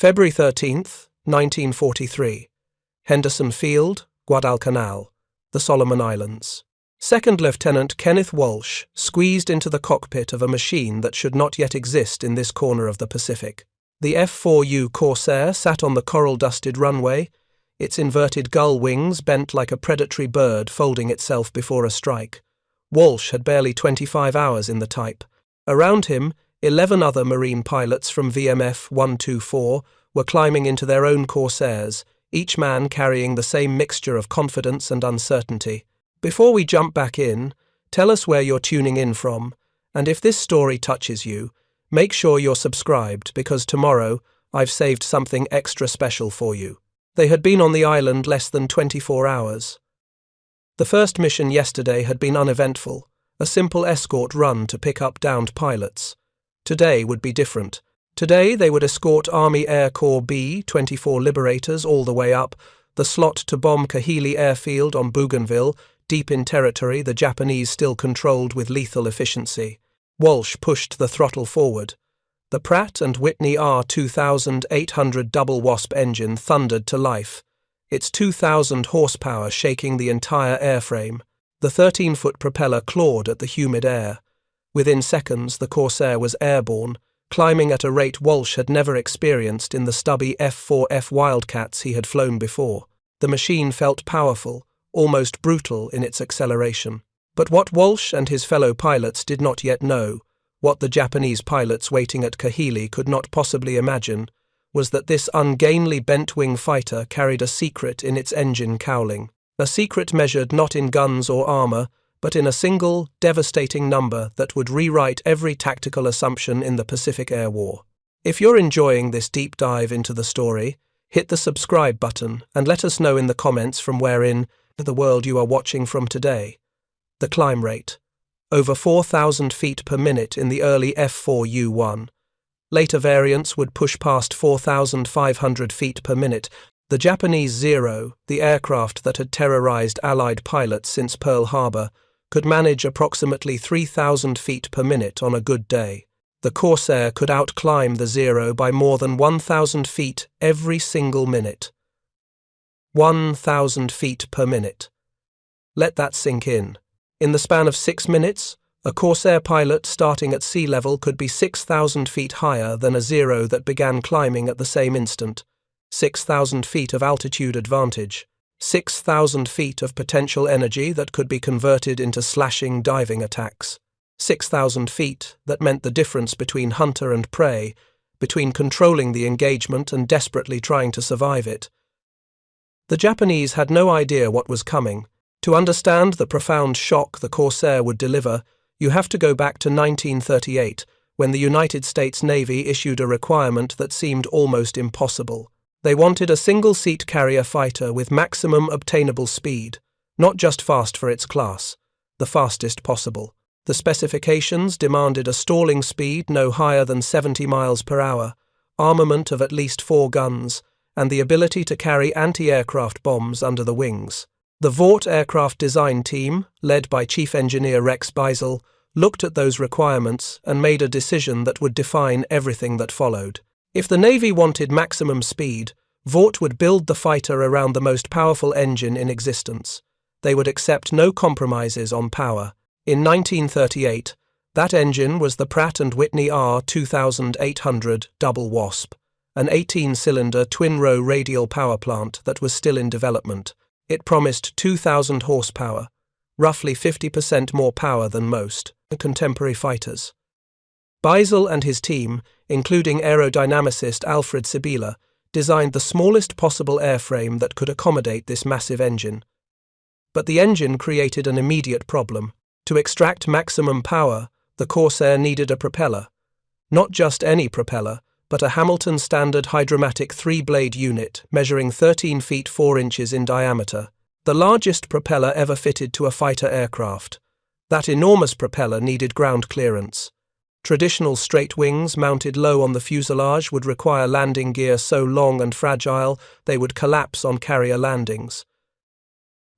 February 13th, 1943. Henderson Field, Guadalcanal, the Solomon Islands. Second Lieutenant Kenneth Walsh squeezed into the cockpit of a machine that should not yet exist in this corner of the Pacific. The F-4U Corsair sat on the coral-dusted runway, its inverted gull wings bent like a predatory bird folding itself before a strike. Walsh had barely 25 hours in the type. Around him, 11 other Marine pilots from VMF 124 were climbing into their own Corsairs, each man carrying the same mixture of confidence and uncertainty. Before we jump back in, tell us where you're tuning in from, and if this story touches you, make sure you're subscribed because tomorrow I've saved something extra special for you. They had been on the island less than 24 hours. The first mission yesterday had been uneventful, a simple escort run to pick up downed pilots. Today would be different. Today they would escort Army Air Corps B-24 Liberators all the way up, the slot to bomb Kahili Airfield on Bougainville, deep in territory the Japanese still controlled with lethal efficiency. Walsh pushed the throttle forward. The Pratt & Whitney R2800 double wasp engine thundered to life, its 2,000 horsepower shaking the entire airframe. The 13-foot propeller clawed at the humid air. Within seconds, the Corsair was airborne, climbing at a rate Walsh had never experienced in the stubby F-4F Wildcats he had flown before. The machine felt powerful, almost brutal in its acceleration. But what Walsh and his fellow pilots did not yet know, what the Japanese pilots waiting at Kahili could not possibly imagine, was that this ungainly bent-wing fighter carried a secret in its engine cowling. A secret measured not in guns or armor, but in a single, devastating number that would rewrite every tactical assumption in the Pacific Air War. If you're enjoying this deep dive into the story, hit the subscribe button and let us know in the comments from where in the world you are watching from today. The climb rate. Over 4,000 feet per minute in the early F-4U-1. Later variants would push past 4,500 feet per minute. The Japanese Zero, the aircraft that had terrorized Allied pilots since Pearl Harbor, could manage approximately 3,000 feet per minute on a good day. The Corsair could outclimb the Zero by more than 1,000 feet every single minute. 1,000 feet per minute. Let that sink in. In the span of 6 minutes, a Corsair pilot starting at sea level could be 6,000 feet higher than a Zero that began climbing at the same instant. 6,000 feet of altitude advantage. 6,000 feet of potential energy that could be converted into slashing diving attacks. 6,000 feet that meant the difference between hunter and prey, between controlling the engagement and desperately trying to survive it. The Japanese had no idea what was coming. To understand the profound shock the Corsair would deliver, you have to go back to 1938, when the United States Navy issued a requirement that seemed almost impossible. They wanted a single-seat carrier fighter with maximum obtainable speed, not just fast for its class, the fastest possible. The specifications demanded a stalling speed no higher than 70 miles per hour, armament of at least 4 guns, and the ability to carry anti-aircraft bombs under the wings. The Vought aircraft design team, led by Chief Engineer Rex Beisel, looked at those requirements and made a decision that would define everything that followed. If the Navy wanted maximum speed, Vought would build the fighter around the most powerful engine in existence. They would accept no compromises on power. In 1938, that engine was the Pratt & Whitney R2800 Double Wasp, an 18-cylinder twin-row radial power plant that was still in development. It promised 2,000 horsepower, roughly 50% more power than most contemporary fighters. Beisel and his team, including aerodynamicist Alfred Sibila, designed the smallest possible airframe that could accommodate this massive engine. But the engine created an immediate problem. To extract maximum power, the Corsair needed a propeller. Not just any propeller, but a Hamilton Standard Hydromatic 3-blade unit measuring 13 feet 4 inches in diameter, the largest propeller ever fitted to a fighter aircraft. That enormous propeller needed ground clearance. Traditional straight wings mounted low on the fuselage would require landing gear so long and fragile they would collapse on carrier landings.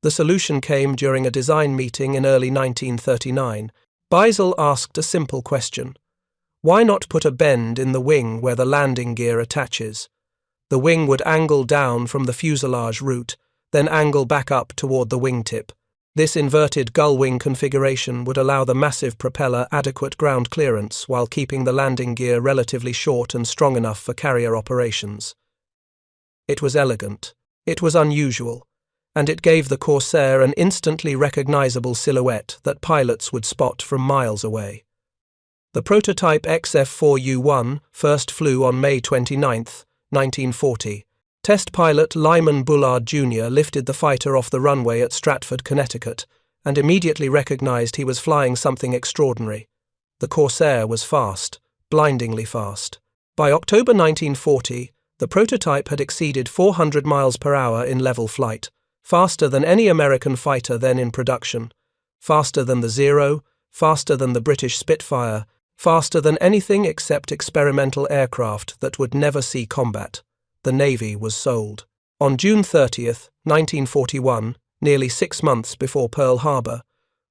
The solution came during a design meeting in early 1939. Beisel asked a simple question. Why not put a bend in the wing where the landing gear attaches? The wing would angle down from the fuselage route, then angle back up toward the wingtip. This inverted gull-wing configuration would allow the massive propeller adequate ground clearance while keeping the landing gear relatively short and strong enough for carrier operations. It was elegant, it was unusual, and it gave the Corsair an instantly recognizable silhouette that pilots would spot from miles away. The prototype XF4U-1 first flew on May 29, 1940. Test pilot Lyman Bullard Jr. lifted the fighter off the runway at Stratford, Connecticut, and immediately recognized he was flying something extraordinary. The Corsair was fast, blindingly fast. By October 1940, the prototype had exceeded 400 miles per hour in level flight, faster than any American fighter then in production, faster than the Zero, faster than the British Spitfire, faster than anything except experimental aircraft that would never see combat. The Navy was sold. On June 30, 1941, nearly 6 months before Pearl Harbor,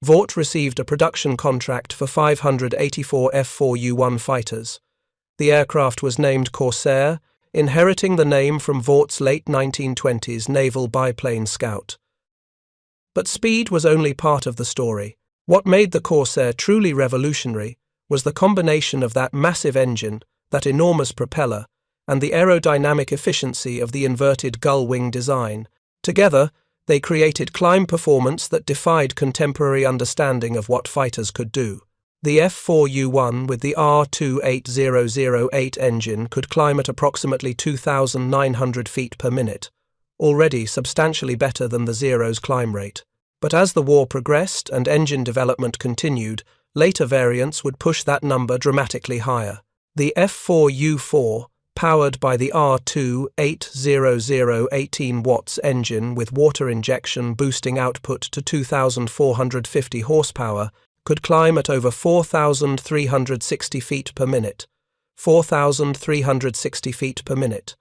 Vought received a production contract for 584 F4U-1 fighters. The aircraft was named Corsair, inheriting the name from Vaught's late 1920s naval biplane Scout. But speed was only part of the story. What made the Corsair truly revolutionary was the combination of that massive engine, that enormous propeller, and the aerodynamic efficiency of the inverted gull-wing design. Together, they created climb performance that defied contemporary understanding of what fighters could do. The F4U-1 with the R28008 engine could climb at approximately 2,900 feet per minute, already substantially better than the Zero's climb rate. But as the war progressed and engine development continued, later variants would push that number dramatically higher. The F4U-4, powered by the R28000 18 watts engine with water injection boosting output to 2,450 horsepower, could climb at over 4,360 feet per minute. 4,360 feet per minute.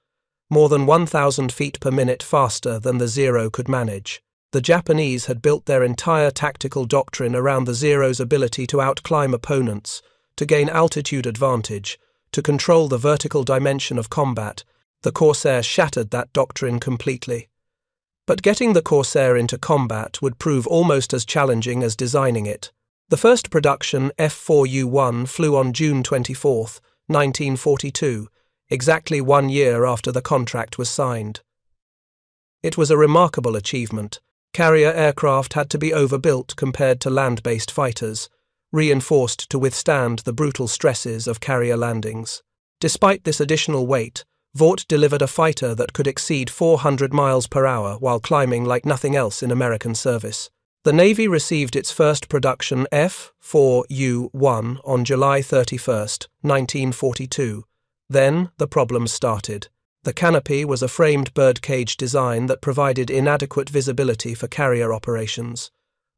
More than 1,000 feet per minute faster than the Zero could manage. The Japanese had built their entire tactical doctrine around the Zero's ability to outclimb opponents, to gain altitude advantage, to control the vertical dimension of combat. The Corsair shattered that doctrine completely. But getting the Corsair into combat would prove almost as challenging as designing it. The first production F4U-1 flew on June 24, 1942, exactly 1 year after the contract was signed. It was a remarkable achievement. Carrier aircraft had to be overbuilt compared to land-based fighters, reinforced to withstand the brutal stresses of carrier landings. Despite this additional weight, Vought delivered a fighter that could exceed 400 miles per hour while climbing like nothing else in American service. The Navy received its first production F4U-1 on July 31, 1942. Then the problems started. The canopy was a framed birdcage design that provided inadequate visibility for carrier operations.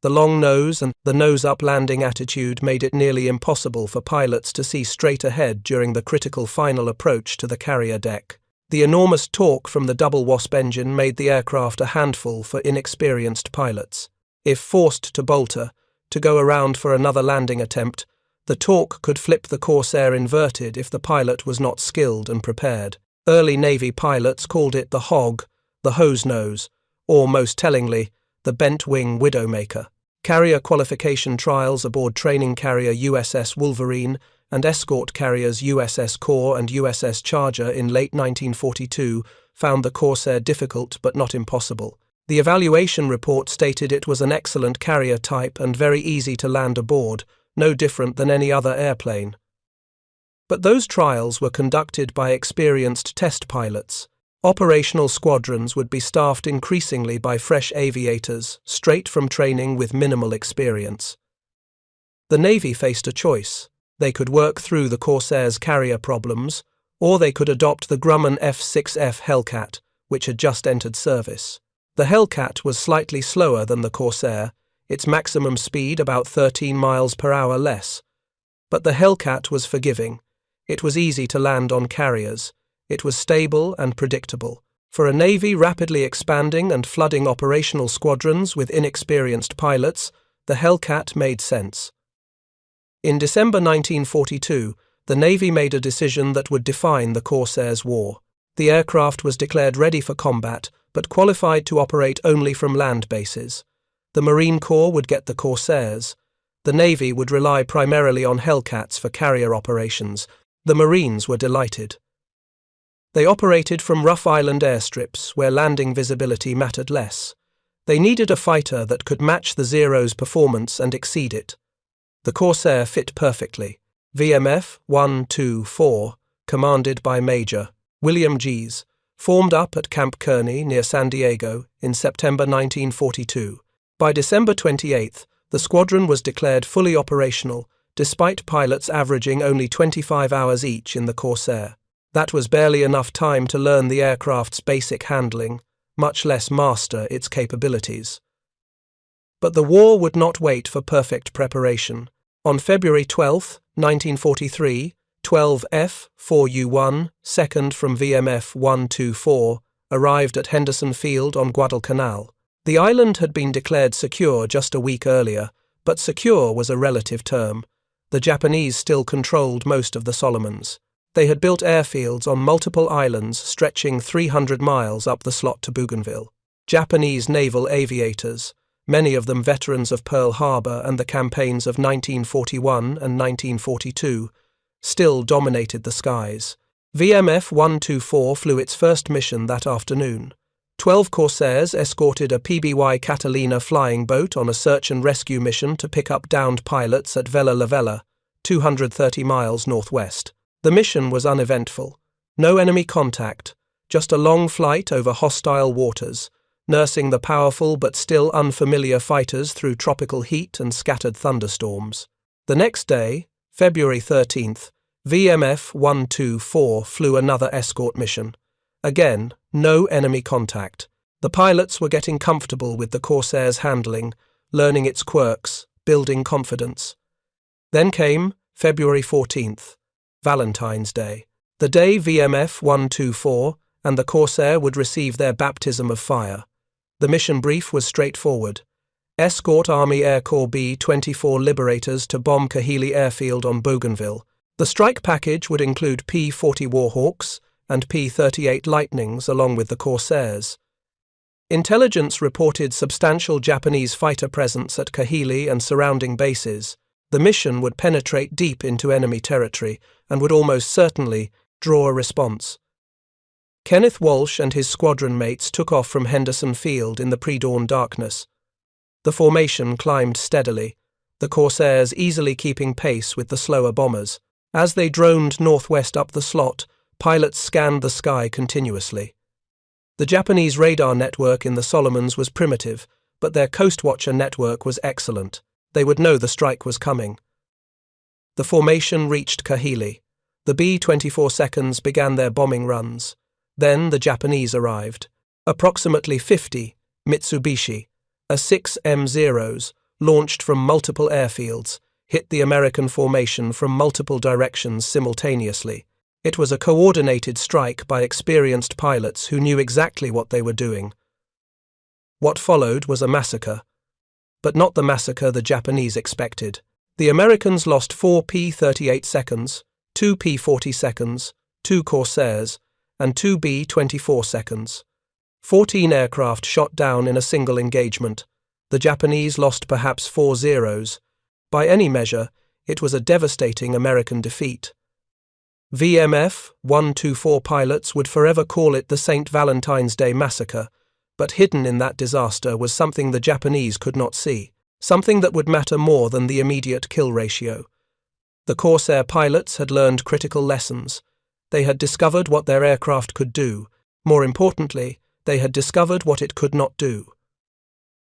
The long nose and the nose-up landing attitude made it nearly impossible for pilots to see straight ahead during the critical final approach to the carrier deck. The enormous torque from the double Wasp engine made the aircraft a handful for inexperienced pilots. If forced to bolter, to go around for another landing attempt, the torque could flip the Corsair inverted if the pilot was not skilled and prepared. Early Navy pilots called it the hog, the hose nose, or most tellingly, the bent-wing Widowmaker. Carrier qualification trials aboard training carrier USS Wolverine and escort carriers USS Core and USS Charger in late 1942 found the Corsair difficult but not impossible. The evaluation report stated it was an excellent carrier type and very easy to land aboard, no different than any other airplane. But those trials were conducted by experienced test pilots. Operational squadrons would be staffed increasingly by fresh aviators, straight from training with minimal experience. The Navy faced a choice. They could work through the Corsair's carrier problems, or they could adopt the Grumman F-6F Hellcat, which had just entered service. The Hellcat was slightly slower than the Corsair, its maximum speed about 13 miles per hour less. But the Hellcat was forgiving. It was easy to land on carriers. It was stable and predictable. For a Navy rapidly expanding and flooding operational squadrons with inexperienced pilots, the Hellcat made sense. In December 1942, the Navy made a decision that would define the Corsair's war. The aircraft was declared ready for combat, but qualified to operate only from land bases. The Marine Corps would get the Corsairs. The Navy would rely primarily on Hellcats for carrier operations. The Marines were delighted. They operated from rough island airstrips where landing visibility mattered less. They needed a fighter that could match the Zero's performance and exceed it. The Corsair fit perfectly. VMF 124, commanded by Major William Gies, formed up at Camp Kearney near San Diego in September 1942. By December 28, the squadron was declared fully operational, despite pilots averaging only 25 hours each in the Corsair. That was barely enough time to learn the aircraft's basic handling, much less master its capabilities. But the war would not wait for perfect preparation. On February 12, 1943, 12 F-4U-1, second from VMF 124, arrived at Henderson Field on Guadalcanal. The island had been declared secure just a week earlier, but secure was a relative term. The Japanese still controlled most of the Solomons. They had built airfields on multiple islands stretching 300 miles up the slot to Bougainville. Japanese naval aviators, many of them veterans of Pearl Harbor and the campaigns of 1941 and 1942, still dominated the skies. VMF 124 flew its first mission that afternoon. 12 Corsairs escorted a PBY Catalina flying boat on a search and rescue mission to pick up downed pilots at Vella La Vella, 230 miles northwest. The mission was uneventful. No enemy contact, just a long flight over hostile waters, nursing the powerful but still unfamiliar fighters through tropical heat and scattered thunderstorms. The next day, February 13th, VMF 124 flew another escort mission. Again, no enemy contact. The pilots were getting comfortable with the Corsair's handling, learning its quirks, building confidence. Then came February 14th, Valentine's Day, the day VMF 124 and the Corsair would receive their baptism of fire. The mission brief was straightforward. Escort Army Air Corps B-24 Liberators to bomb Kahili Airfield on Bougainville. The strike package would include P-40 Warhawks and P-38 Lightnings along with the Corsairs. Intelligence reported substantial Japanese fighter presence at Kahili and surrounding bases. The mission would penetrate deep into enemy territory and would almost certainly draw a response. Kenneth Walsh and his squadron mates took off from Henderson Field in the pre-dawn darkness. The formation climbed steadily, the Corsairs easily keeping pace with the slower bombers. As they droned northwest up the slot, pilots scanned the sky continuously. The Japanese radar network in the Solomons was primitive, but their Coastwatcher network was excellent. They would know the strike was coming. The formation reached Kahili. The B-24 seconds began their bombing runs. Then the Japanese arrived. Approximately 50 Mitsubishi, A-6 M0s, launched from multiple airfields, hit the American formation from multiple directions simultaneously. It was a coordinated strike by experienced pilots who knew exactly what they were doing. What followed was a massacre, but not the massacre the Japanese expected. The Americans lost 4 P-38 seconds, 2 P-40 seconds, 2 Corsairs, and 2 B-24 seconds. 14 aircraft shot down in a single engagement. The Japanese lost perhaps 4 Zeros. By any measure, it was a devastating American defeat. VMF 124 pilots would forever call it the St. Valentine's Day Massacre, but hidden in that disaster was something the Japanese could not see, something that would matter more than the immediate kill ratio. The Corsair pilots had learned critical lessons. They had discovered what their aircraft could do. More importantly, they had discovered what it could not do.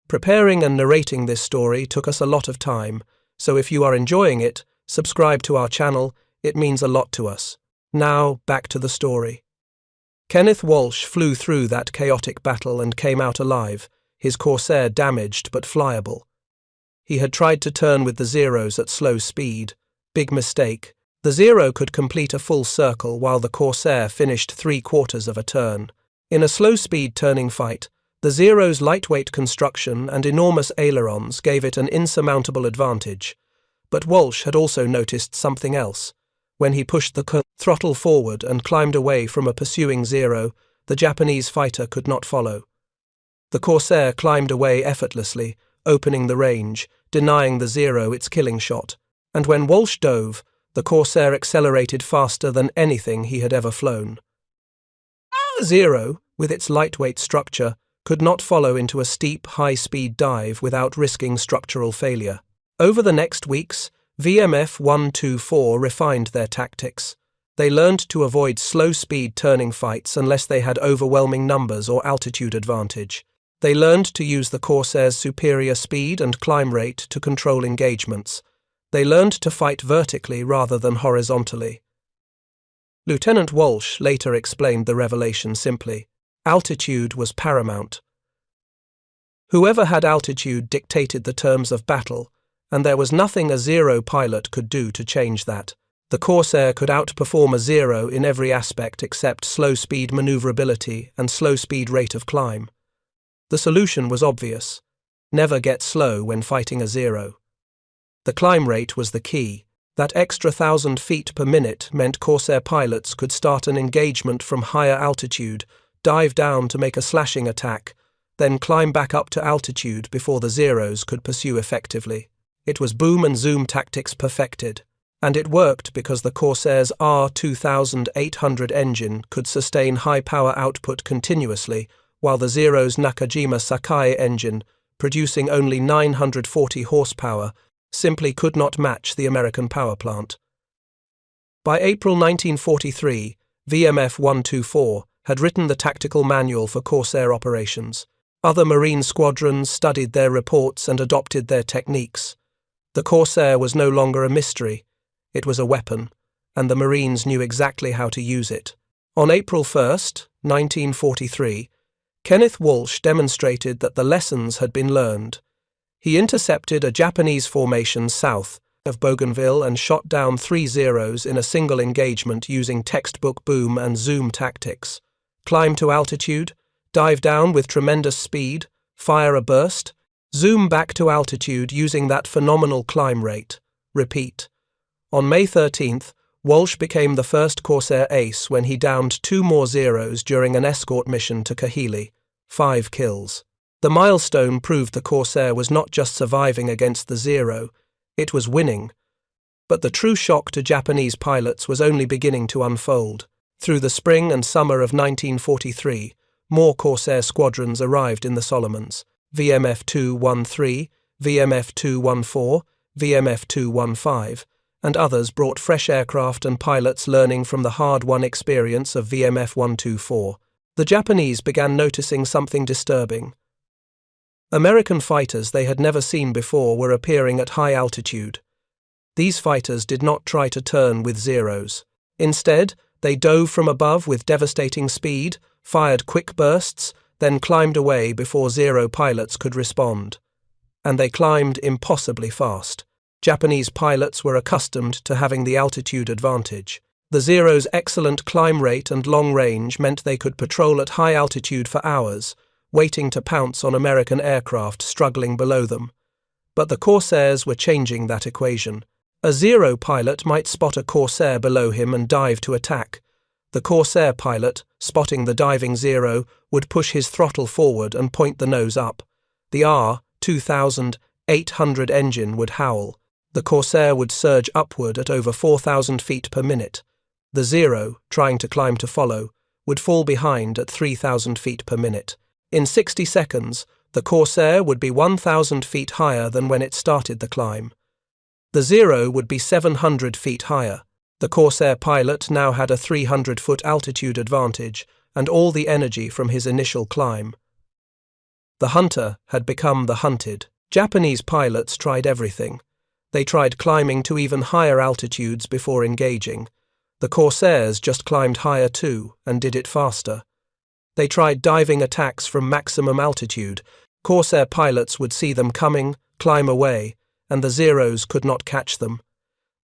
Preparing and narrating this story took us a lot of time, so if you are enjoying it, subscribe to our channel. It means a lot to us. Now, back to the story. Kenneth Walsh flew through that chaotic battle and came out alive, his Corsair damaged but flyable. He had tried to turn with the Zeros at slow speed. Big mistake. The Zero could complete a full circle while the Corsair finished 3/4 of a turn. In a slow-speed turning fight, the Zero's lightweight construction and enormous ailerons gave it an insurmountable advantage. But Walsh had also noticed something else. When he pushed the throttle forward and climbed away from a pursuing Zero, the Japanese fighter could not follow. The Corsair climbed away effortlessly, opening the range, denying the Zero its killing shot, and when Walsh dove, the Corsair accelerated faster than anything he had ever flown. Zero, with its lightweight structure, could not follow into a steep, high-speed dive without risking structural failure. Over the next weeks, VMF 124 refined their tactics. They learned to avoid slow-speed turning fights unless they had overwhelming numbers or altitude advantage. They learned to use the Corsair's superior speed and climb rate to control engagements. They learned to fight vertically rather than horizontally. Lieutenant Walsh later explained the revelation simply. Altitude was paramount. Whoever had altitude dictated the terms of battle, and there was nothing a Zero pilot could do to change that. The Corsair could outperform a Zero in every aspect except slow-speed maneuverability and slow-speed rate of climb. The solution was obvious. Never get slow when fighting a Zero. The climb rate was the key. That extra 1,000 feet per minute meant Corsair pilots could start an engagement from higher altitude, dive down to make a slashing attack, then climb back up to altitude before the Zeros could pursue effectively. It was boom and zoom tactics perfected, and it worked because the Corsair's R2800 engine could sustain high power output continuously, while the Zero's Nakajima Sakai engine, producing only 940 horsepower, simply could not match the American power plant. By April 1943, VMF 124 had written the tactical manual for Corsair operations. Other Marine squadrons studied their reports and adopted their techniques. The Corsair was no longer a mystery. It was a weapon, and the Marines knew exactly how to use it. On April 1, 1943, Kenneth Walsh demonstrated that the lessons had been learned. He intercepted a Japanese formation south of Bougainville and shot down 3 Zeros in a single engagement using textbook boom and zoom tactics. Climb to altitude, dive down with tremendous speed, fire a burst, zoom back to altitude using that phenomenal climb rate. Repeat. On May 13th, Walsh became the first Corsair ace when he downed 2 more Zeros during an escort mission to Kahili. 5 kills. The milestone proved the Corsair was not just surviving against the Zero, it was winning. But the true shock to Japanese pilots was only beginning to unfold. Through the spring and summer of 1943, more Corsair squadrons arrived in the Solomons. VMF 213, VMF 214, VMF 215, and others brought fresh aircraft and pilots learning from the hard-won experience of VMF 124. The Japanese began noticing something disturbing. American fighters they had never seen before were appearing at high altitude. These fighters did not try to turn with Zeros. Instead, they dove from above with devastating speed, fired quick bursts, then climbed away before Zero pilots could respond. And they climbed impossibly fast. Japanese pilots were accustomed to having the altitude advantage. The Zero's excellent climb rate and long range meant they could patrol at high altitude for hours, waiting to pounce on American aircraft struggling below them. But the Corsairs were changing that equation. A Zero pilot might spot a Corsair below him and dive to attack. The Corsair pilot, spotting the diving Zero, would push his throttle forward and point the nose up. The R2800 engine would howl. The Corsair would surge upward at over 4,000 feet per minute. The Zero, trying to climb to follow, would fall behind at 3,000 feet per minute. In 60 seconds, the Corsair would be 1,000 feet higher than when it started the climb. The Zero would be 700 feet higher. The Corsair pilot now had a 300-foot altitude advantage and all the energy from his initial climb. The hunter had become the hunted. Japanese pilots tried everything. They tried climbing to even higher altitudes before engaging. The Corsairs just climbed higher too and did it faster. They tried diving attacks from maximum altitude. Corsair pilots would see them coming, climb away, and the Zeros could not catch them.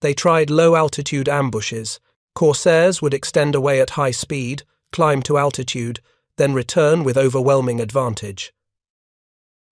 They tried low-altitude ambushes. Corsairs would extend away at high speed, climb to altitude, then return with overwhelming advantage.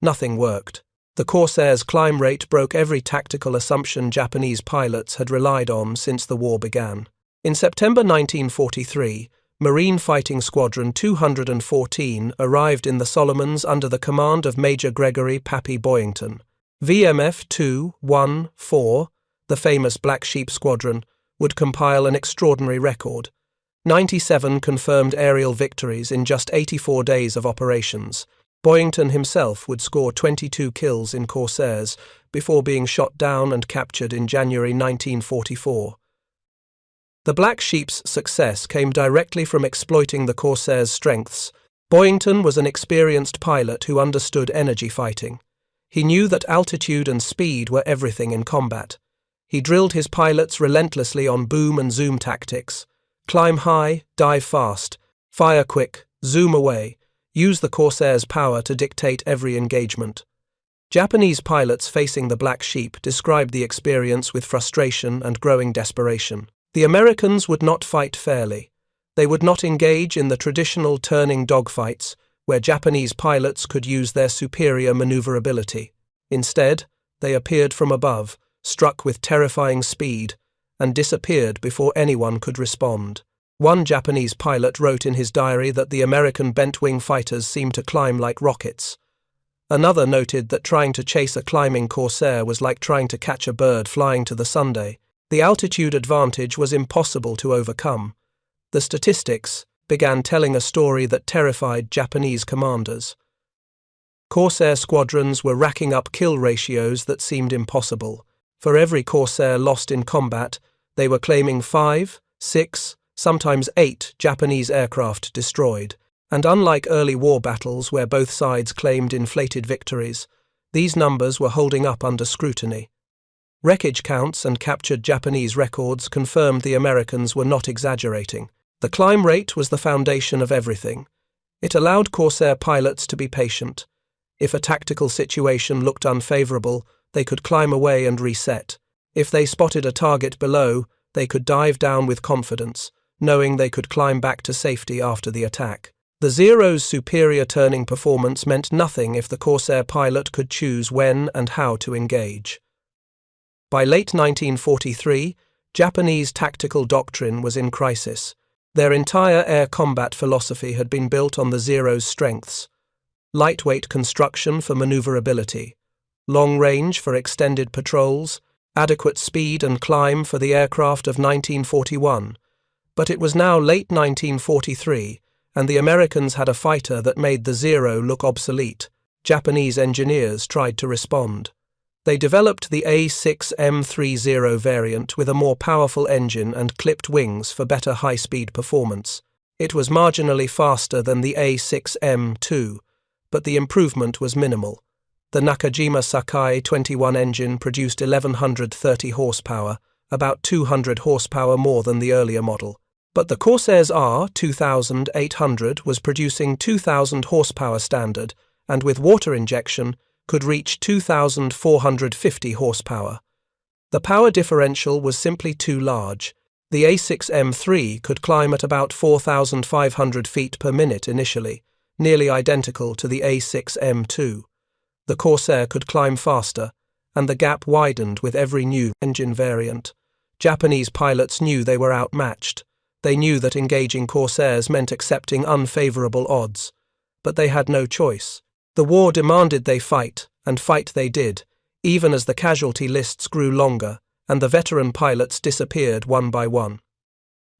Nothing worked. The Corsair's climb rate broke every tactical assumption Japanese pilots had relied on since the war began. In September 1943, Marine Fighting Squadron 214 arrived in the Solomons under the command of Major Gregory Pappy Boyington. VMF 214, the famous Black Sheep Squadron, would compile an extraordinary record: 97 confirmed aerial victories in just 84 days of operations. Boyington himself would score 22 kills in Corsairs before being shot down and captured in January 1944. The Black Sheep's success came directly from exploiting the Corsair's strengths. Boyington was an experienced pilot who understood energy fighting. He knew that altitude and speed were everything in combat. He drilled his pilots relentlessly on boom and zoom tactics. Climb high, dive fast, fire quick, zoom away, use the Corsair's power to dictate every engagement. Japanese pilots facing the Black Sheep described the experience with frustration and growing desperation. The Americans would not fight fairly. They would not engage in the traditional turning dogfights, where Japanese pilots could use their superior maneuverability. Instead, they appeared from above, struck with terrifying speed, and disappeared before anyone could respond. One Japanese pilot wrote in his diary that the American bent-wing fighters seemed to climb like rockets. Another noted that trying to chase a climbing Corsair was like trying to catch a bird flying to the Sunday. The altitude advantage was impossible to overcome. The statistics began telling a story that terrified Japanese commanders. Corsair squadrons were racking up kill ratios that seemed impossible. For every Corsair lost in combat, they were claiming 5, 6, sometimes 8 Japanese aircraft destroyed. And unlike early war battles where both sides claimed inflated victories, these numbers were holding up under scrutiny. Wreckage counts and captured Japanese records confirmed the Americans were not exaggerating. The climb rate was the foundation of everything. It allowed Corsair pilots to be patient. If a tactical situation looked unfavorable, they could climb away and reset. If they spotted a target below, they could dive down with confidence, knowing they could climb back to safety after the attack. The Zero's superior turning performance meant nothing if the Corsair pilot could choose when and how to engage. By late 1943, Japanese tactical doctrine was in crisis. Their entire air combat philosophy had been built on the Zero's strengths: lightweight construction for maneuverability, long range for extended patrols, adequate speed and climb for the aircraft of 1941. But it was now late 1943, and the Americans had a fighter that made the Zero look obsolete. Japanese engineers tried to respond. They developed the A6M30 variant with a more powerful engine and clipped wings for better high-speed performance. It was marginally faster than the A6M2, but the improvement was minimal. The Nakajima Sakai 21 engine produced 1130 horsepower, about 200 horsepower more than the earlier model. But the Corsair's R2800 was producing 2000 horsepower standard, and with water injection, could reach 2,450 horsepower. The power differential was simply too large. The A6M3 could climb at about 4,500 feet per minute initially, nearly identical to the A6M2. The Corsair could climb faster, and the gap widened with every new engine variant. Japanese pilots knew they were outmatched. They knew that engaging Corsairs meant accepting unfavorable odds. But they had no choice. The war demanded they fight, and fight they did, even as the casualty lists grew longer and the veteran pilots disappeared one by one.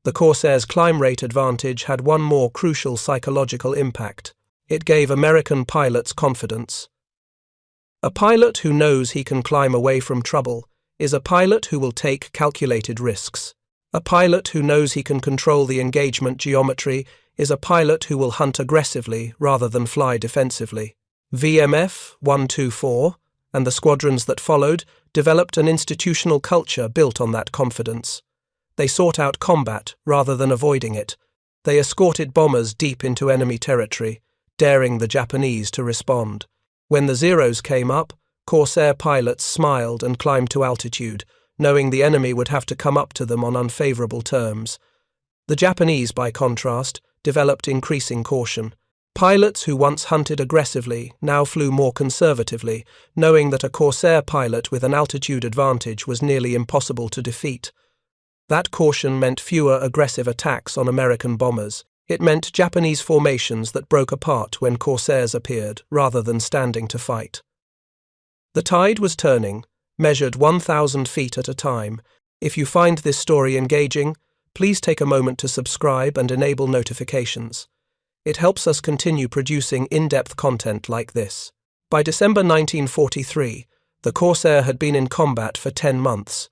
The Corsair's climb rate advantage had one more crucial psychological impact. It gave American pilots confidence. A pilot who knows he can climb away from trouble is a pilot who will take calculated risks. A pilot who knows he can control the engagement geometry is a pilot who will hunt aggressively rather than fly defensively. VMF 124 and the squadrons that followed developed an institutional culture built on that confidence. They sought out combat rather than avoiding it. They escorted bombers deep into enemy territory, daring the Japanese to respond. When the Zeros came up, Corsair pilots smiled and climbed to altitude, knowing the enemy would have to come up to them on unfavorable terms. The Japanese, by contrast, developed increasing caution. Pilots who once hunted aggressively now flew more conservatively, knowing that a Corsair pilot with an altitude advantage was nearly impossible to defeat. That caution meant fewer aggressive attacks on American bombers. It meant Japanese formations that broke apart when Corsairs appeared, rather than standing to fight. The tide was turning, measured 1,000 feet at a time. If you find this story engaging, please take a moment to subscribe and enable notifications. It helps us continue producing in-depth content like this. By December 1943, the Corsair had been in combat for 10 months.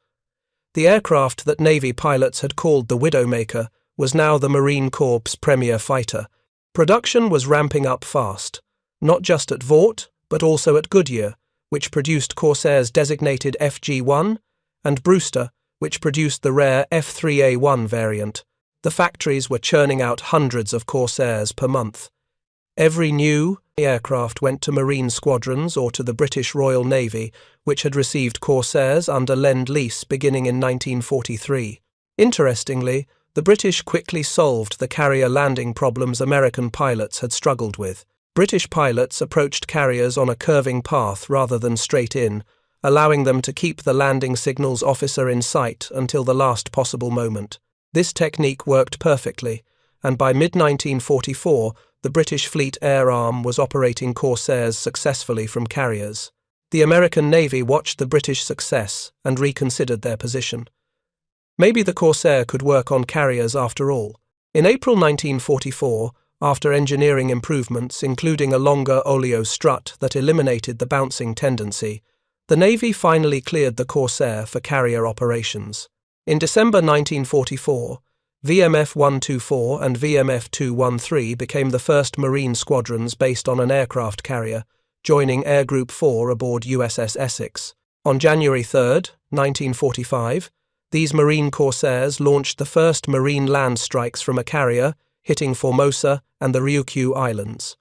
The aircraft that Navy pilots had called the Widowmaker was now the Marine Corps' premier fighter. Production was ramping up fast, not just at Vought, but also at Goodyear, which produced Corsair's designated FG-1, and Brewster, which produced the rare F-3A-1 variant. The factories were churning out hundreds of Corsairs per month. Every new aircraft went to Marine squadrons or to the British Royal Navy, which had received Corsairs under Lend-Lease beginning in 1943. Interestingly, the British quickly solved the carrier landing problems American pilots had struggled with. British pilots approached carriers on a curving path rather than straight in, allowing them to keep the landing signals officer in sight until the last possible moment. This technique worked perfectly, and by mid-1944, the British Fleet Air Arm was operating Corsairs successfully from carriers. The American Navy watched the British success and reconsidered their position. Maybe the Corsair could work on carriers after all. In April 1944, after engineering improvements including a longer oleo strut that eliminated the bouncing tendency, the Navy finally cleared the Corsair for carrier operations. In December 1944, VMF 124 and VMF 213 became the first Marine squadrons based on an aircraft carrier, joining Air Group 4 aboard USS Essex. On January 3, 1945, these Marine Corsairs launched the first Marine land strikes from a carrier, hitting Formosa and the Ryukyu Islands.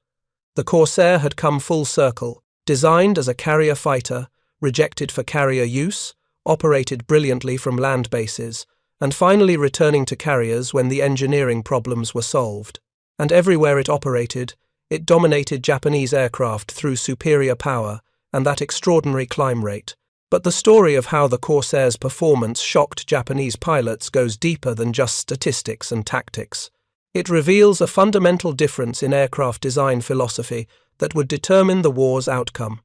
The Corsair had come full circle, designed as a carrier fighter, rejected for carrier use, operated brilliantly from land bases, and finally returning to carriers when the engineering problems were solved. And everywhere it operated, it dominated Japanese aircraft through superior power and that extraordinary climb rate. But the story of how the Corsair's performance shocked Japanese pilots goes deeper than just statistics and tactics. It reveals a fundamental difference in aircraft design philosophy that would determine the war's outcome.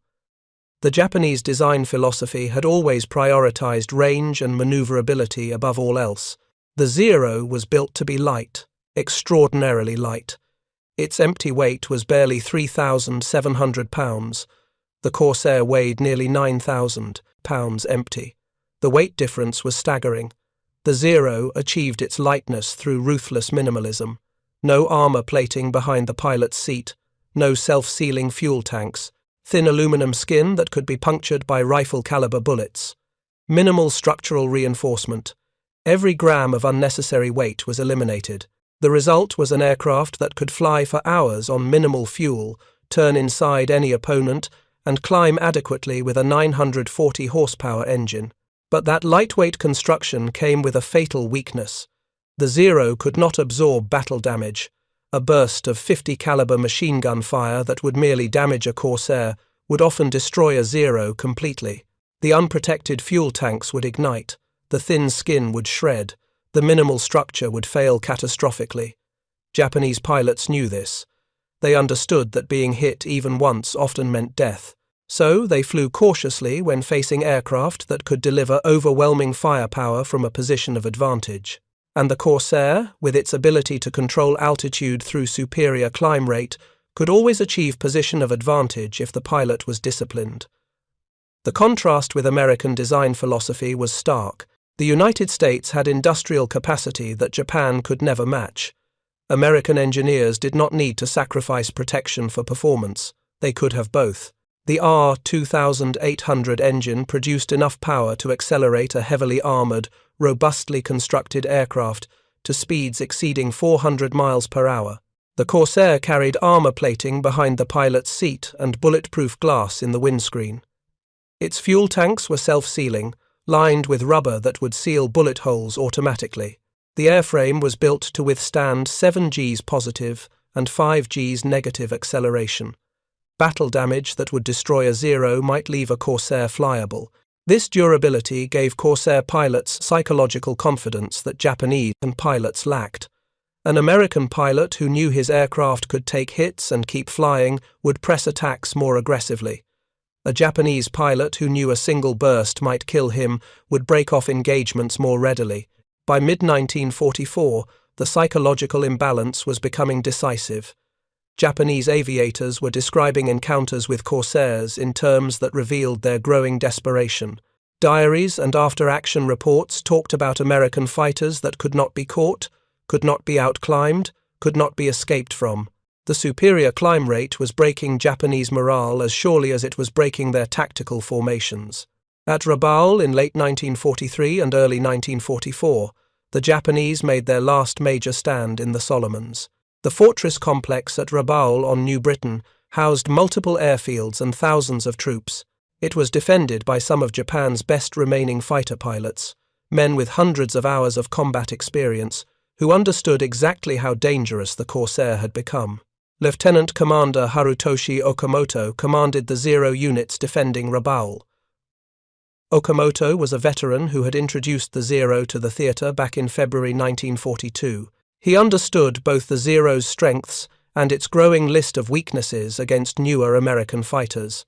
The Japanese design philosophy had always prioritized range and maneuverability above all else. The Zero was built to be light, extraordinarily light. Its empty weight was barely 3,700 pounds. The Corsair weighed nearly 9,000 pounds empty. The weight difference was staggering. The Zero achieved its lightness through ruthless minimalism. No armor plating behind the pilot's seat, no self-sealing fuel tanks, thin aluminum skin that could be punctured by rifle-caliber bullets. Minimal structural reinforcement. Every gram of unnecessary weight was eliminated. The result was an aircraft that could fly for hours on minimal fuel, turn inside any opponent, and climb adequately with a 940 horsepower engine. But that lightweight construction came with a fatal weakness. The Zero could not absorb battle damage. A burst of 50 caliber machine gun fire that would merely damage a Corsair would often destroy a Zero completely. The unprotected fuel tanks would ignite, the thin skin would shred, the minimal structure would fail catastrophically. Japanese pilots knew this. They understood that being hit even once often meant death. So they flew cautiously when facing aircraft that could deliver overwhelming firepower from a position of advantage. And the Corsair, with its ability to control altitude through superior climb rate, could always achieve position of advantage if the pilot was disciplined. The contrast with American design philosophy was stark. The United States had industrial capacity that Japan could never match. American engineers did not need to sacrifice protection for performance. They could have both. The R-2800 engine produced enough power to accelerate a heavily armoured, robustly constructed aircraft to speeds exceeding 400 miles per hour. The Corsair carried armour plating behind the pilot's seat and bulletproof glass in the windscreen. Its fuel tanks were self-sealing, lined with rubber that would seal bullet holes automatically. The airframe was built to withstand 7 Gs positive and 5G's negative acceleration. Battle damage that would destroy a Zero might leave a Corsair flyable. This durability gave Corsair pilots psychological confidence that Japanese pilots lacked. An American pilot who knew his aircraft could take hits and keep flying would press attacks more aggressively. A Japanese pilot who knew a single burst might kill him would break off engagements more readily. By mid-1944, the psychological imbalance was becoming decisive. Japanese aviators were describing encounters with Corsairs in terms that revealed their growing desperation. Diaries and after-action reports talked about American fighters that could not be caught, could not be outclimbed, could not be escaped from. The superior climb rate was breaking Japanese morale as surely as it was breaking their tactical formations. At Rabaul in late 1943 and early 1944, the Japanese made their last major stand in the Solomons. The fortress complex at Rabaul on New Britain housed multiple airfields and thousands of troops. It was defended by some of Japan's best remaining fighter pilots, men with hundreds of hours of combat experience, who understood exactly how dangerous the Corsair had become. Lieutenant Commander Harutoshi Okamoto commanded the Zero units defending Rabaul. Okamoto was a veteran who had introduced the Zero to the theatre back in February 1942. He understood both the Zero's strengths and its growing list of weaknesses against newer American fighters.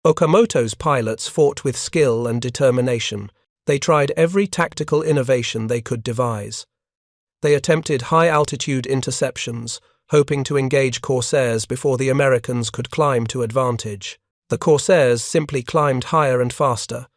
Okamoto's pilots fought with skill and determination. They tried every tactical innovation they could devise. They attempted high-altitude interceptions, hoping to engage Corsairs before the Americans could climb to advantage. The Corsairs simply climbed higher and faster.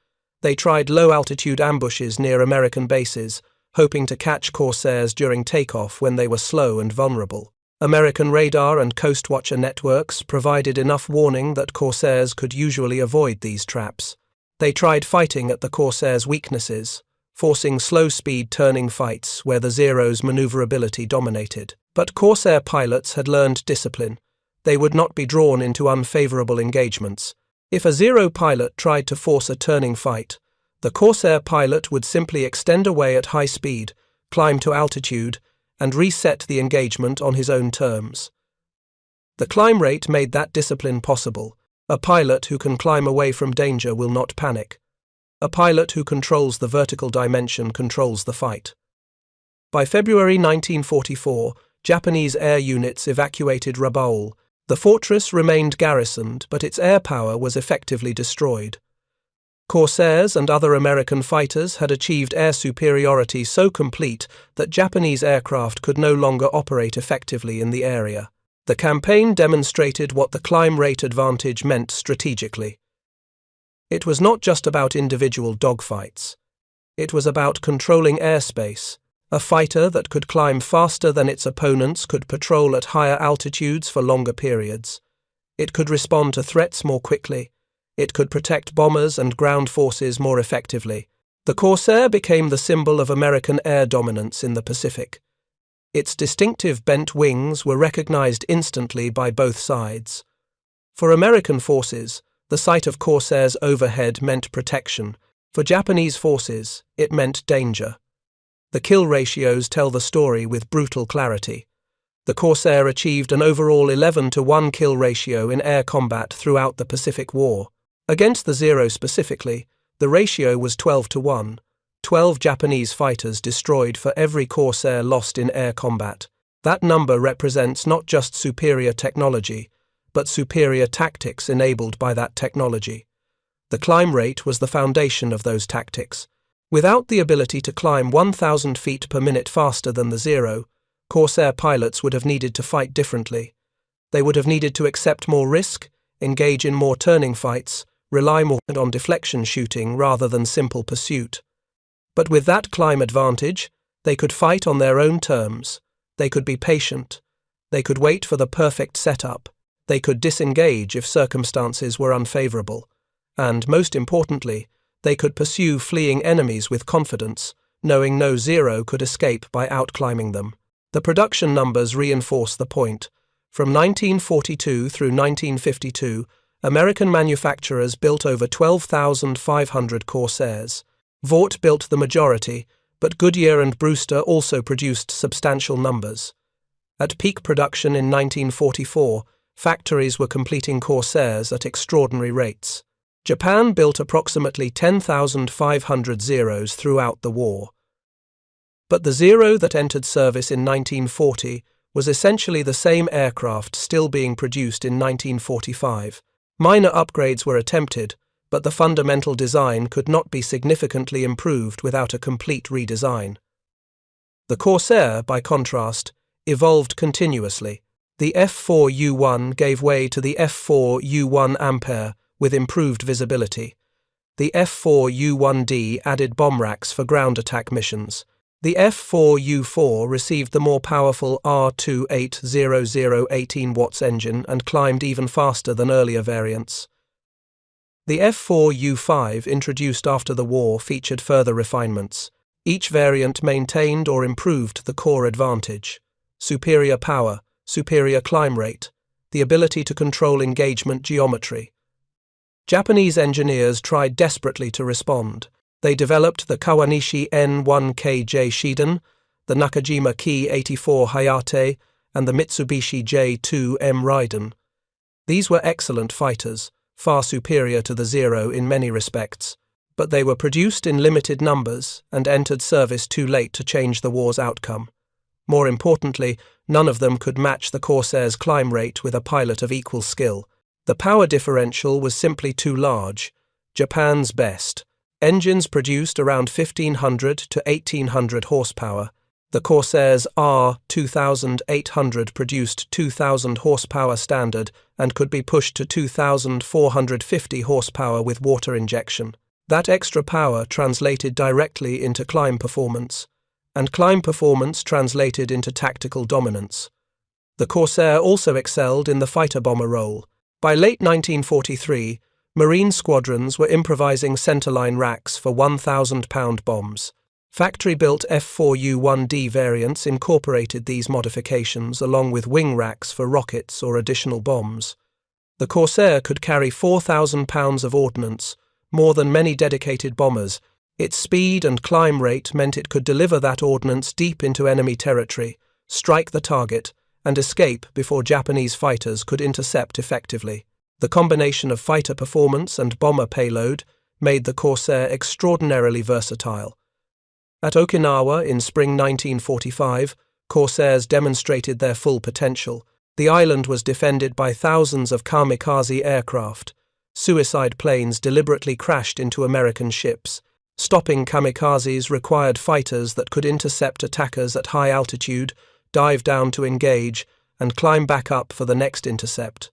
They tried low-altitude ambushes near American bases, hoping to catch Corsairs during takeoff when they were slow and vulnerable. American radar and Coast Watcher networks provided enough warning that Corsairs could usually avoid these traps. They tried fighting at the Corsairs' weaknesses, forcing slow-speed turning fights where the Zero's maneuverability dominated. But Corsair pilots had learned discipline. They would not be drawn into unfavorable engagements. If a Zero pilot tried to force a turning fight, the Corsair pilot would simply extend away at high speed, climb to altitude, and reset the engagement on his own terms. The climb rate made that discipline possible. A pilot who can climb away from danger will not panic. A pilot who controls the vertical dimension controls the fight. By February 1944, Japanese air units evacuated Rabaul. The fortress remained garrisoned, but its air power was effectively destroyed. Corsairs and other American fighters had achieved air superiority so complete that Japanese aircraft could no longer operate effectively in the area. The campaign demonstrated what the climb rate advantage meant strategically. It was not just about individual dogfights. It was about controlling airspace. A fighter that could climb faster than its opponents could patrol at higher altitudes for longer periods. It could respond to threats more quickly. It could protect bombers and ground forces more effectively. The Corsair became the symbol of American air dominance in the Pacific. Its distinctive bent wings were recognized instantly by both sides. For American forces, the sight of Corsairs overhead meant protection. For Japanese forces, it meant danger. The kill ratios tell the story with brutal clarity. The Corsair achieved an overall 11-to-1 kill ratio in air combat throughout the Pacific War. Against the Zero specifically, the ratio was 12-to-1, 12 Japanese fighters destroyed for every Corsair lost in air combat. That number represents not just superior technology, but superior tactics enabled by that technology. The climb rate was the foundation of those tactics. Without the ability to climb 1,000 feet per minute faster than the Zero, Corsair pilots would have needed to fight differently. They would have needed to accept more risk, engage in more turning fights, rely more on deflection shooting rather than simple pursuit. But with that climb advantage, they could fight on their own terms. They could be patient. They could wait for the perfect setup. They could disengage if circumstances were unfavorable. And, most importantly, they could pursue fleeing enemies with confidence, knowing no Zero could escape by outclimbing them. The production numbers reinforce the point. From 1942 through 1952, American manufacturers built over 12,500 Corsairs. Vought built the majority, but Goodyear and Brewster also produced substantial numbers. At peak production in 1944, factories were completing Corsairs at extraordinary rates. Japan built approximately 10,500 Zeros throughout the war. But the Zero that entered service in 1940 was essentially the same aircraft still being produced in 1945. Minor upgrades were attempted, but the fundamental design could not be significantly improved without a complete redesign. The Corsair, by contrast, evolved continuously. The F4U1 gave way to the F4U1 Ampere with improved visibility. The F4U1D added bomb racks for ground attack missions. The F4U4 received the more powerful R2800 18 watts engine and climbed even faster than earlier variants. The F4U5 introduced after the war featured further refinements. Each variant maintained or improved the core advantage: superior power, superior climb rate, the ability to control engagement geometry. Japanese engineers tried desperately to respond. They developed the Kawanishi N1KJ Shiden, the Nakajima Ki 84 Hayate, and the Mitsubishi J2M Raiden. These were excellent fighters, far superior to the Zero in many respects, but they were produced in limited numbers and entered service too late to change the war's outcome. More importantly, none of them could match the Corsair's climb rate with a pilot of equal skill. The power differential was simply too large. Japan's best. Engines produced around 1,500 to 1,800 horsepower. The Corsair's R2800 produced 2,000 horsepower standard and could be pushed to 2,450 horsepower with water injection. That extra power translated directly into climb performance, and climb performance translated into tactical dominance. The Corsair also excelled in the fighter-bomber role. By late 1943, Marine squadrons were improvising centerline racks for 1,000-pound bombs. Factory-built F4U1D variants incorporated these modifications along with wing racks for rockets or additional bombs. The Corsair could carry 4,000 pounds of ordnance, more than many dedicated bombers. Its speed and climb rate meant it could deliver that ordnance deep into enemy territory, strike the target, and escape before Japanese fighters could intercept effectively. The combination of fighter performance and bomber payload made the Corsair extraordinarily versatile. At Okinawa in spring 1945, Corsairs demonstrated their full potential. The island was defended by thousands of kamikaze aircraft. Suicide planes deliberately crashed into American ships. Stopping kamikazes required fighters that could intercept attackers at high altitude, dive down to engage, and climb back up for the next intercept.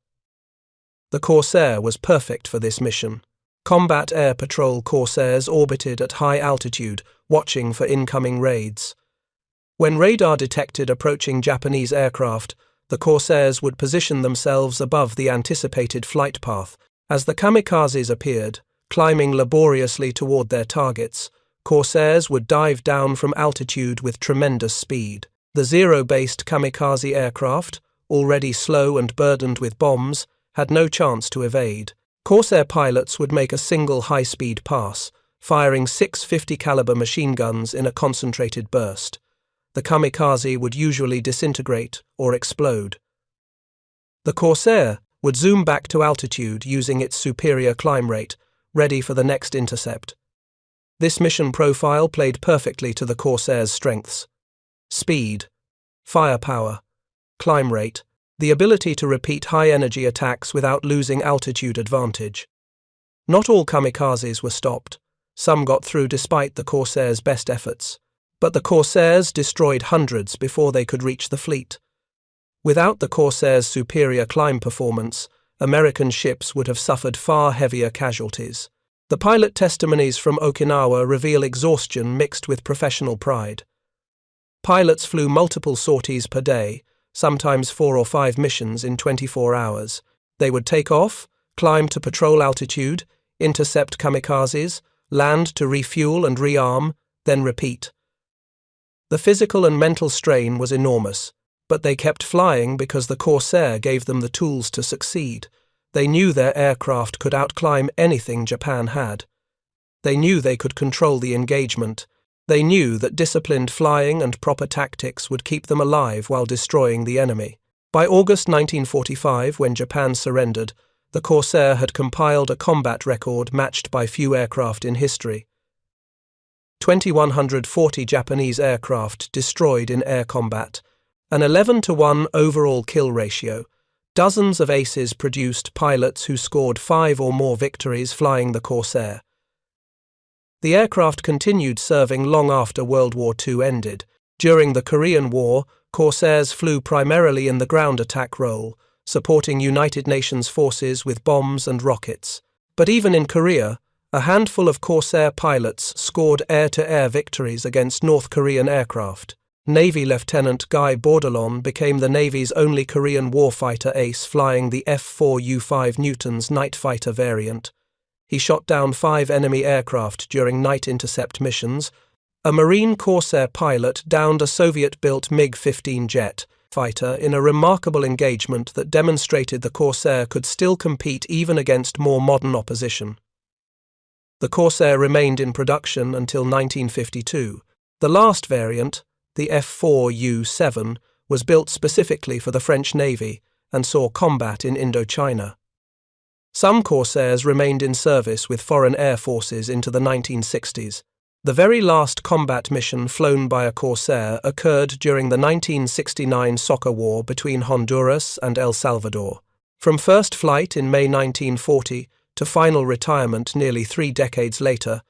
The Corsair was perfect for this mission. Combat Air Patrol Corsairs orbited at high altitude, watching for incoming raids. When radar detected approaching Japanese aircraft, the Corsairs would position themselves above the anticipated flight path. As the kamikazes appeared, climbing laboriously toward their targets, Corsairs would dive down from altitude with tremendous speed. The Zero-based kamikaze aircraft, already slow and burdened with bombs, had no chance to evade. Corsair pilots would make a single high-speed pass, firing 6 50-caliber machine guns in a concentrated burst. The kamikaze would usually disintegrate or explode. The Corsair would zoom back to altitude using its superior climb rate, ready for the next intercept. This mission profile played perfectly to the Corsair's strengths: speed, firepower, climb rate, the ability to repeat high-energy attacks without losing altitude advantage. Not all kamikazes were stopped. Some got through despite the Corsair's best efforts. But the Corsairs destroyed hundreds before they could reach the fleet. Without the Corsair's superior climb performance, American ships would have suffered far heavier casualties. The pilot testimonies from Okinawa reveal exhaustion mixed with professional pride. Pilots flew multiple sorties per day, sometimes 4 or 5 missions in 24 hours. They would take off, climb to patrol altitude, intercept kamikazes, land to refuel and rearm, then repeat. The physical and mental strain was enormous, but they kept flying because the Corsair gave them the tools to succeed. They knew their aircraft could outclimb anything Japan had. They knew they could control the engagement, They knew that disciplined flying and proper tactics would keep them alive while destroying the enemy. By August 1945, when Japan surrendered, the Corsair had compiled a combat record matched by few aircraft in history. 2,140 Japanese aircraft destroyed in air combat, an 11-to-1 overall kill ratio, dozens of aces produced pilots who scored 5 or more victories flying the Corsair. The aircraft continued serving long after World War II ended. During the Korean War, Corsairs flew primarily in the ground attack role, supporting United Nations forces with bombs and rockets. But even in Korea, a handful of Corsair pilots scored air-to-air victories against North Korean aircraft. Navy Lieutenant Guy Bordelon became the Navy's only Korean warfighter ace flying the F-4U-5 Newton's night fighter variant. He shot down 5 enemy aircraft during night intercept missions. A Marine Corsair pilot downed a Soviet-built MiG-15 jet fighter in a remarkable engagement that demonstrated the Corsair could still compete even against more modern opposition. The Corsair remained in production until 1952. The last variant, the F-4U-7, was built specifically for the French Navy and saw combat in Indochina. Some Corsairs remained in service with foreign air forces into the 1960s. The very last combat mission flown by a Corsair occurred during the 1969 soccer war between Honduras and El Salvador. From first flight in May 1940 to final retirement nearly 3 decades later,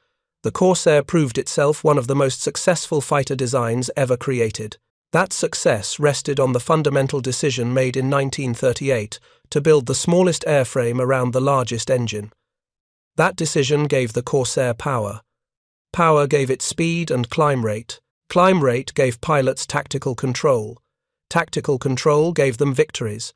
the Corsair proved itself one of the most successful fighter designs ever created. That success rested on the fundamental decision made in 1938 to build the smallest airframe around the largest engine. That decision gave the Corsair power. Power gave it speed and climb rate. Climb rate gave pilots tactical control. Tactical control gave them victories.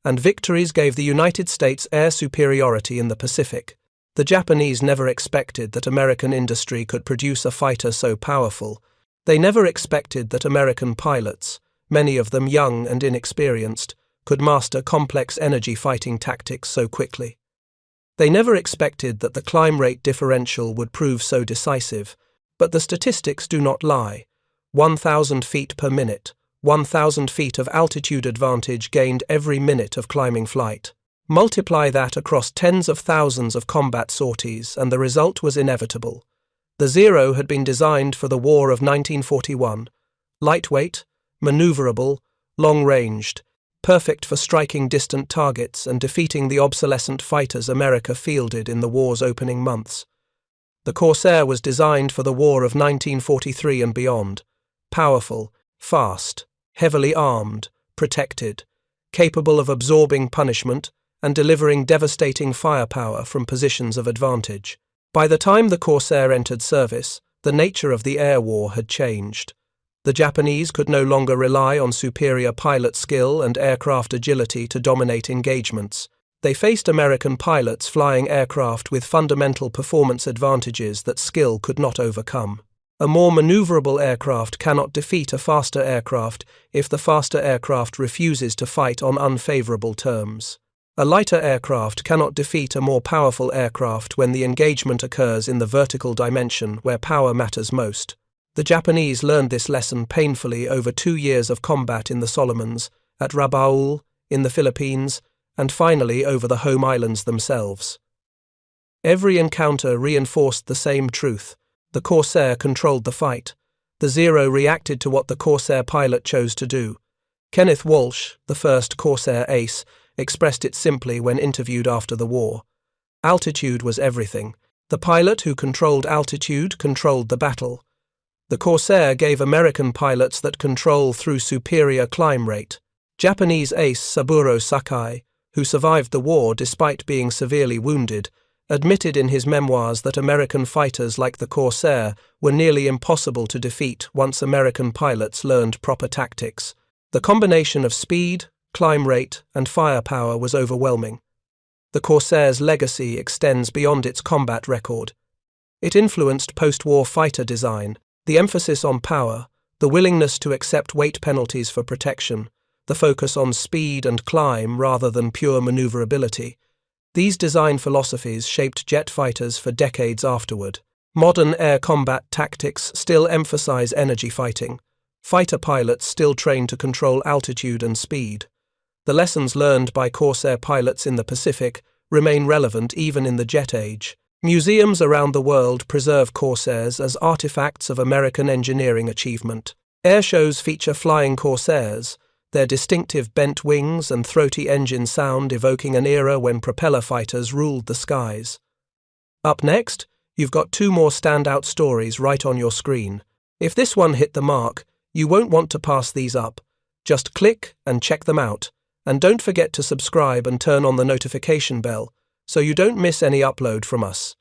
And victories gave the United States air superiority in the Pacific. The Japanese never expected that American industry could produce a fighter so powerful. They never expected that American pilots, many of them young and inexperienced, could master complex energy fighting tactics so quickly. They never expected that the climb rate differential would prove so decisive, but the statistics do not lie. 1,000 feet per minute, 1,000 feet of altitude advantage gained every minute of climbing flight. Multiply that across tens of thousands of combat sorties, and the result was inevitable. The Zero had been designed for the War of 1941. Lightweight, maneuverable, long-ranged, perfect for striking distant targets and defeating the obsolescent fighters America fielded in the war's opening months. The Corsair was designed for the War of 1943 and beyond. Powerful, fast, heavily armed, protected, capable of absorbing punishment and delivering devastating firepower from positions of advantage. By the time the Corsair entered service, the nature of the air war had changed. The Japanese could no longer rely on superior pilot skill and aircraft agility to dominate engagements. They faced American pilots flying aircraft with fundamental performance advantages that skill could not overcome. A more maneuverable aircraft cannot defeat a faster aircraft if the faster aircraft refuses to fight on unfavorable terms. A lighter aircraft cannot defeat a more powerful aircraft when the engagement occurs in the vertical dimension where power matters most. The Japanese learned this lesson painfully over 2 years of combat in the Solomons, at Rabaul, in the Philippines, and finally over the home islands themselves. Every encounter reinforced the same truth. The Corsair controlled the fight. The Zero reacted to what the Corsair pilot chose to do. Kenneth Walsh, the first Corsair ace, expressed it simply when interviewed after the war. Altitude was everything. The pilot who controlled altitude controlled the battle. The Corsair gave American pilots that control through superior climb rate. Japanese ace Saburo Sakai, who survived the war despite being severely wounded, admitted in his memoirs that American fighters like the Corsair were nearly impossible to defeat once American pilots learned proper tactics. The combination of speed, climb rate, and firepower was overwhelming. The Corsair's legacy extends beyond its combat record. It influenced post-war fighter design, the emphasis on power, the willingness to accept weight penalties for protection, the focus on speed and climb rather than pure maneuverability. These design philosophies shaped jet fighters for decades afterward. Modern air combat tactics still emphasize energy fighting. Fighter pilots still train to control altitude and speed. The lessons learned by Corsair pilots in the Pacific remain relevant even in the jet age. Museums around the world preserve Corsairs as artifacts of American engineering achievement. Air shows feature flying Corsairs, their distinctive bent wings and throaty engine sound evoking an era when propeller fighters ruled the skies. Up next, you've got two more standout stories right on your screen. If this one hit the mark, you won't want to pass these up. Just click and check them out. And don't forget to subscribe and turn on the notification bell so you don't miss any upload from us.